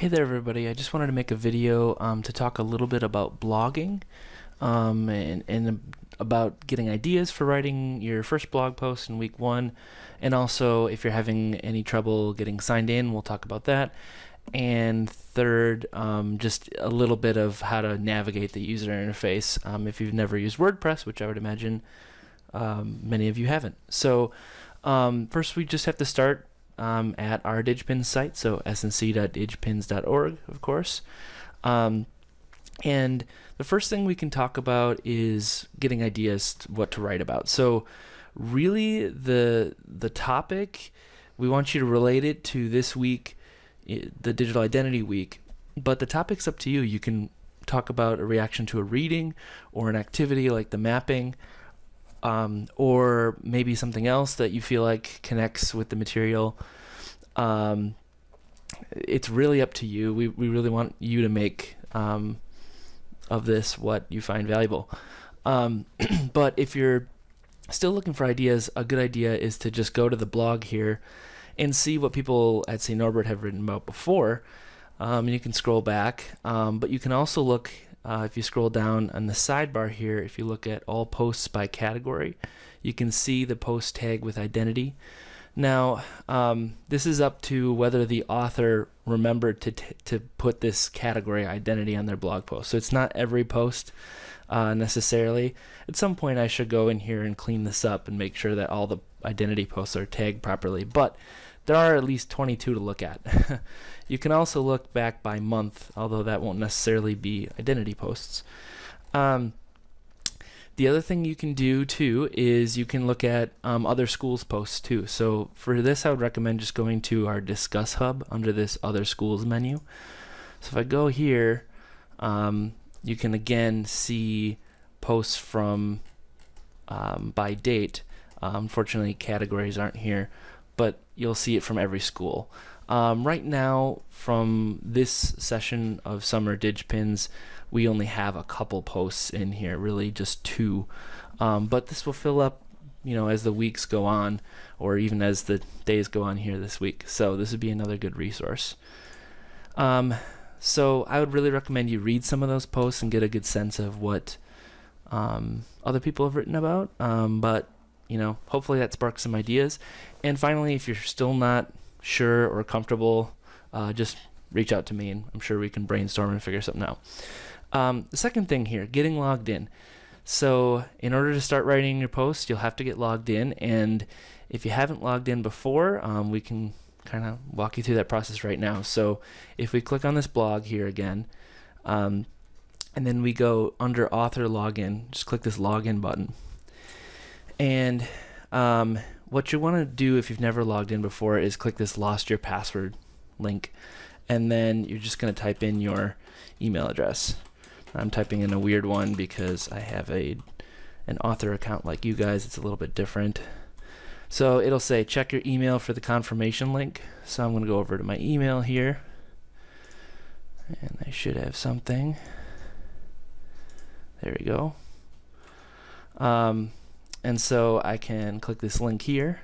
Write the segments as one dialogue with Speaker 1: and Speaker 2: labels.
Speaker 1: Hey there everybody, I just wanted to make a video to talk a little bit about blogging and about getting ideas for writing your first blog post in week one, and also if you're having any trouble getting signed in, we'll talk about that. And third, just a little bit of how to navigate the user interface if you've never used WordPress, which I would imagine many of you haven't. So first we just have to start at our DigPins site, so snc.digpins.org, of course. And the first thing we can talk about is getting ideas what to write about. So really the topic, we want you to relate it to this week, the Digital Identity Week, but the topic's up to you. You can talk about a reaction to a reading or an activity like the mapping, or maybe something else that you feel like connects with the material. It's really up to you. We really want you to make of this what you find valuable. But if you're still looking for ideas, a good idea is to just go to the blog here and see what people at St. Norbert have written about before. You can scroll back, but you can also look if you scroll down on the sidebar here. If you look at all posts by category, you can see the post tag with identity. Now this is up to whether the author remembered to put this category identity on their blog post. So it's not every post necessarily. At some point I should go in here and clean this up and make sure that all the identity posts are tagged properly, but there are at least 22 to look at. You can also look back by month, although that won't necessarily be identity posts. The other thing you can do too is you can look at other schools' posts too. So for this I would recommend just going to our Discuss Hub under this Other Schools menu. So if I go here, you can again see posts from by date. Unfortunately categories aren't here, but you'll see it from every school. Right now, from this session of Summer DigPins, we only have a couple posts in here, really just two. But this will fill up, as the weeks go on, or even as the days go on here this week. So this would be another good resource. So I would really recommend you read some of those posts and get a good sense of what other people have written about. But hopefully that sparks some ideas. And finally, if you're still not sure or comfortable, just reach out to me and I'm sure we can brainstorm and figure something out. The second thing here, getting logged in. So in order to start writing your post, you'll have to get logged in, and if you haven't logged in before, we can kind of walk you through that process right now. So if we click on this blog here again, and then we go under author login, just click this login button. And what you want to do if you've never logged in before is click this lost your password link, and then you're just going to type in your email address. I'm typing in a weird one because I have an author account like you guys. It's a little bit different. So it'll say check your email for the confirmation link. So I'm going to go over to my email here, and I should have something. There we go. And so I can click this link here,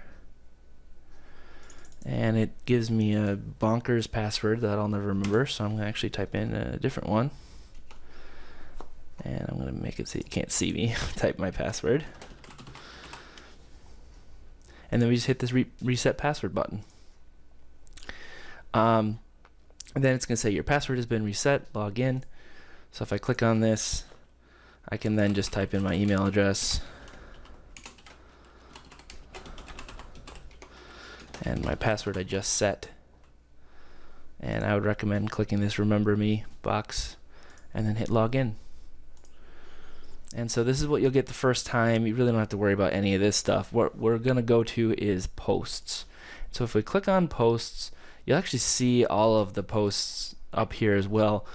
Speaker 1: and it gives me a bonkers password that I'll never remember, so I'm going to actually type in a different one, and I'm going to make it so you can't see me type my password, and then we just hit this reset password button. And then it's going to say your password has been reset, log in. So if I click on this, I can then just type in my email address and my password I just set, and I would recommend clicking this remember me box and then hit login. And so this is what you'll get the first time. You really don't have to worry about any of this stuff. What we're gonna go to is posts. So if we click on posts, you'll actually see all of the posts up here as well.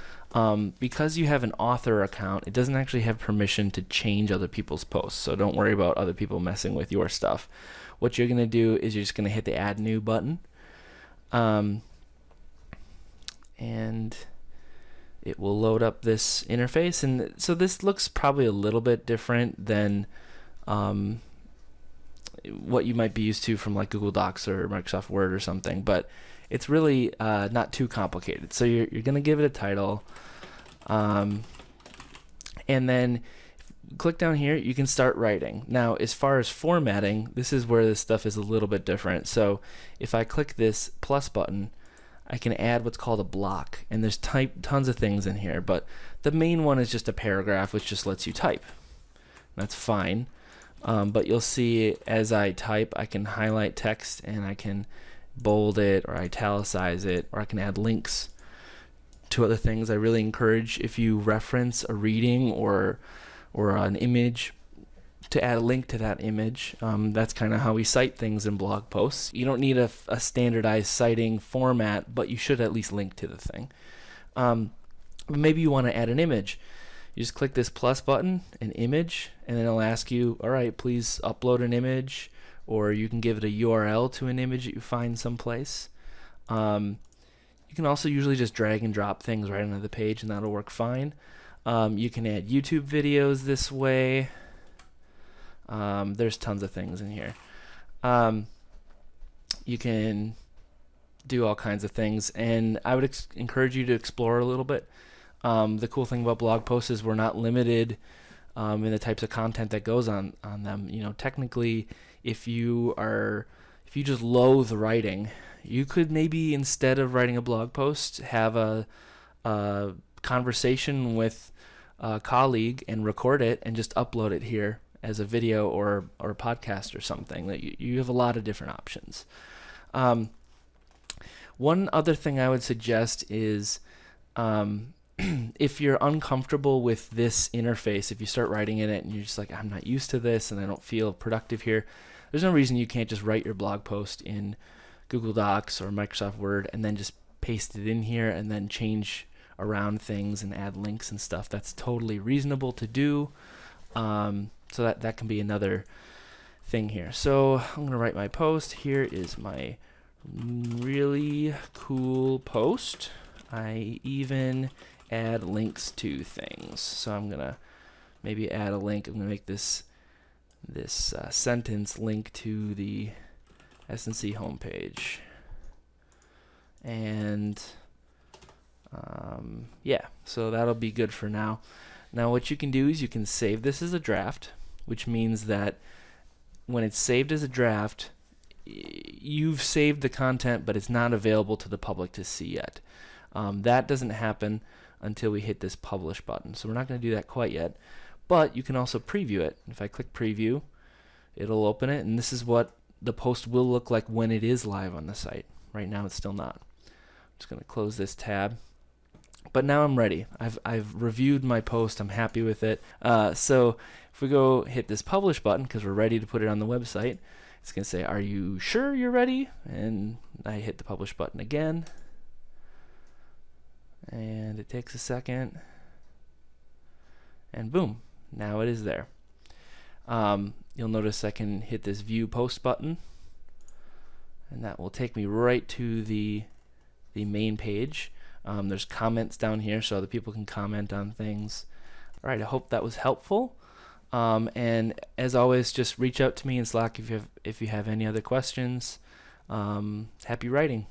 Speaker 1: Because you have an author account, it doesn't actually have permission to change other people's posts, so don't worry about other people messing with your stuff. What you're going to do is you're just going to hit the add new button, and it will load up this interface. And so this looks probably a little bit different than what you might be used to from like Google Docs or Microsoft Word or something, but it's really not too complicated. So you're going to give it a title, and then click down here. You can start writing. Now, as far as formatting, this is where this stuff is a little bit different. So if I click this plus button, I can add what's called a block, and there's tons of things in here, but the main one is just a paragraph, which just lets you type. That's fine. But you'll see as I type, I can highlight text and I can bold it or italicize it, or I can add links to other things. I really encourage, if you reference a reading or an image, to add a link to that image. That's kind of how we cite things in blog posts. You don't need a standardized citing format, but you should at least link to the thing. Maybe you want to add an image. You just click this plus button, an image, and then it'll ask you, all right, please upload an image, or you can give it a URL to an image that you find someplace. You can also usually just drag and drop things right onto the page, and that'll work fine. You can add YouTube videos this way. There's tons of things in here. You can do all kinds of things, and I would encourage you to explore a little bit. The cool thing about blog posts is we're not limited in the types of content that goes on them. You know, technically, if you just loathe writing, you could maybe, instead of writing a blog post, have a conversation with a colleague and record it and just upload it here as a video or a podcast or something. That you have a lot of different options. One other thing I would suggest is, if you're uncomfortable with this interface, if you start writing in it and you're just like, I'm not used to this and I don't feel productive here, there's no reason you can't just write your blog post in Google Docs or Microsoft Word and then just paste it in here and then change around things and add links and stuff. That's totally reasonable to do. So that can be another thing here. So I'm going to write my post. Here is my really cool post. I even add links to things. So I'm going to maybe add a link. I'm going to make this sentence link to the S&C homepage. And yeah, so that'll be good for now. Now what you can do is you can save this as a draft, which means that when it's saved as a draft, you've saved the content, but it's not available to the public to see yet. That doesn't happen until we hit this publish button. So we're not going to do that quite yet, but you can also preview it. If I click preview, it'll open it, and this is what the post will look like when it is live on the site. Right now it's still not. I'm just going to close this tab. But now I'm ready. I've reviewed my post. I'm happy with it. So if we go hit this publish button, because we're ready to put it on the website, it's going to say, are you sure you're ready? And I hit the publish button again. And it takes a second. And boom, now it is there. You'll notice I can hit this view post button, and that will take me right to the main page. There's comments down here so other people can comment on things. All right, I hope that was helpful. And as always, just reach out to me in Slack if you have any other questions. Happy writing.